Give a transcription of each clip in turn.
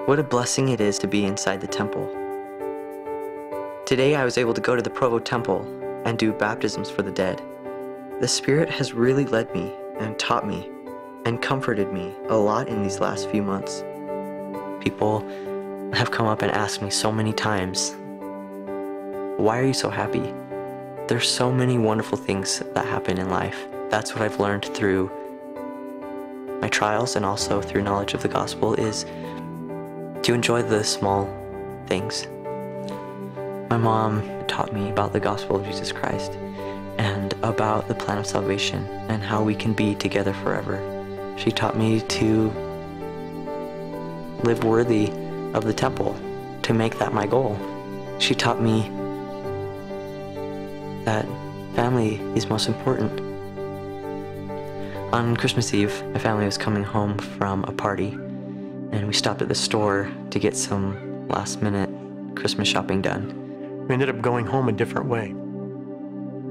What a blessing it is to be inside the temple. Today I was able to go to the Provo Temple and do baptisms for the dead. The Spirit has really led me and taught me and comforted me a lot in these last few months. People have come up and asked me so many times, why are you so happy? There's so many wonderful things that happen in life. That's what I've learned through my trials and also through knowledge of the gospel, is to enjoy the small things. My mom taught me about the gospel of Jesus Christ and about the plan of salvation and how we can be together forever. She taught me to live worthy of the temple, to make that my goal. She taught me that family is most important. On Christmas Eve, my family was coming home from a party, and we stopped at the store to get some last-minute Christmas shopping done. We ended up going home a different way.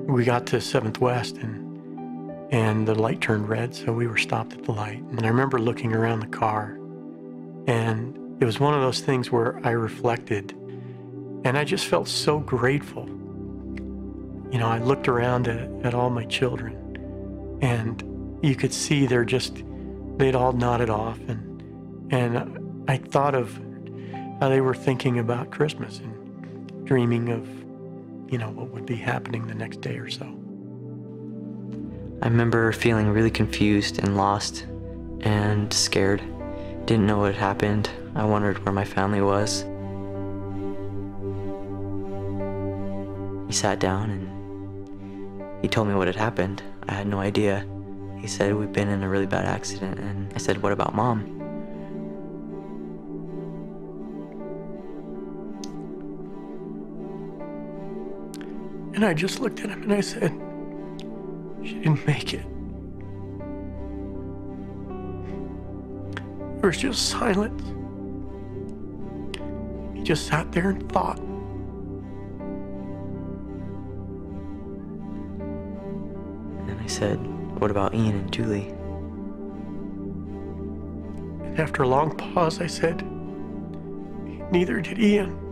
We got to 7th West, and the light turned red, so we were stopped at the light. And I remember looking around the car, and it was one of those things where I reflected, and I just felt so grateful. You know, I looked around at all my children, and you could see they'd all nodded off, and I thought of how they were thinking about Christmas and dreaming of, you know, what would be happening the next day or so. I remember feeling really confused and lost and scared. Didn't know what had happened. I wondered where my family was. He sat down and he told me what had happened. I had no idea. He said, we've been in a really bad accident. And I said, what about Mom? And I just looked at him and I said, she didn't make it. There was just silence. He just sat there and thought. And then I said, what about Ian and Julie? And after a long pause, I said, neither did Ian.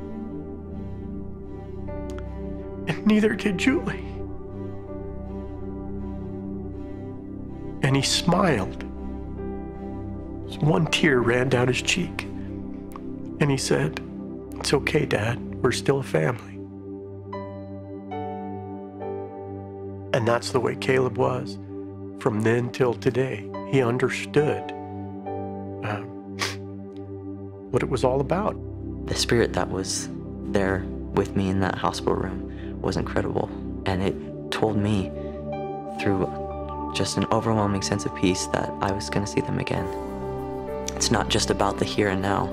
And neither did Julie. And he smiled. One tear ran down his cheek. And he said, it's okay, Dad. We're still a family. And that's the way Caleb was. From then till today, he understood what it was all about. The Spirit that was there with me in that hospital room was incredible. And it told me through just an overwhelming sense of peace that I was going to see them again. It's not just about the here and now,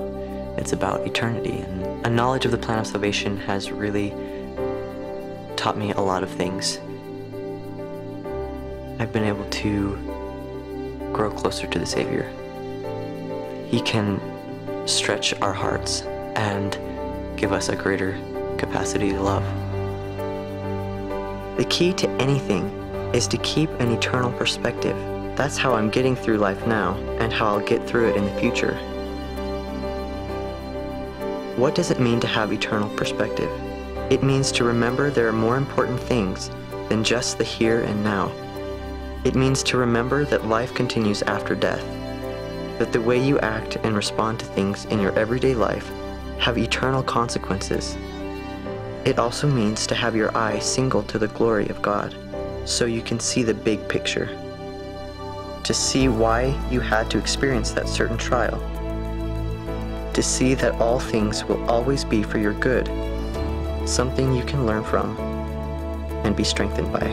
it's about eternity. And a knowledge of the plan of salvation has really taught me a lot of things. I've been able to grow closer to the Savior. He can stretch our hearts and give us a greater capacity to love. The key to anything is to keep an eternal perspective. That's how I'm getting through life now and how I'll get through it in the future. What does it mean to have eternal perspective? It means to remember there are more important things than just the here and now. It means to remember that life continues after death, that the way you act and respond to things in your everyday life have eternal consequences. It also means to have your eye single to the glory of God, so you can see the big picture, to see why you had to experience that certain trial, to see that all things will always be for your good, something you can learn from and be strengthened by.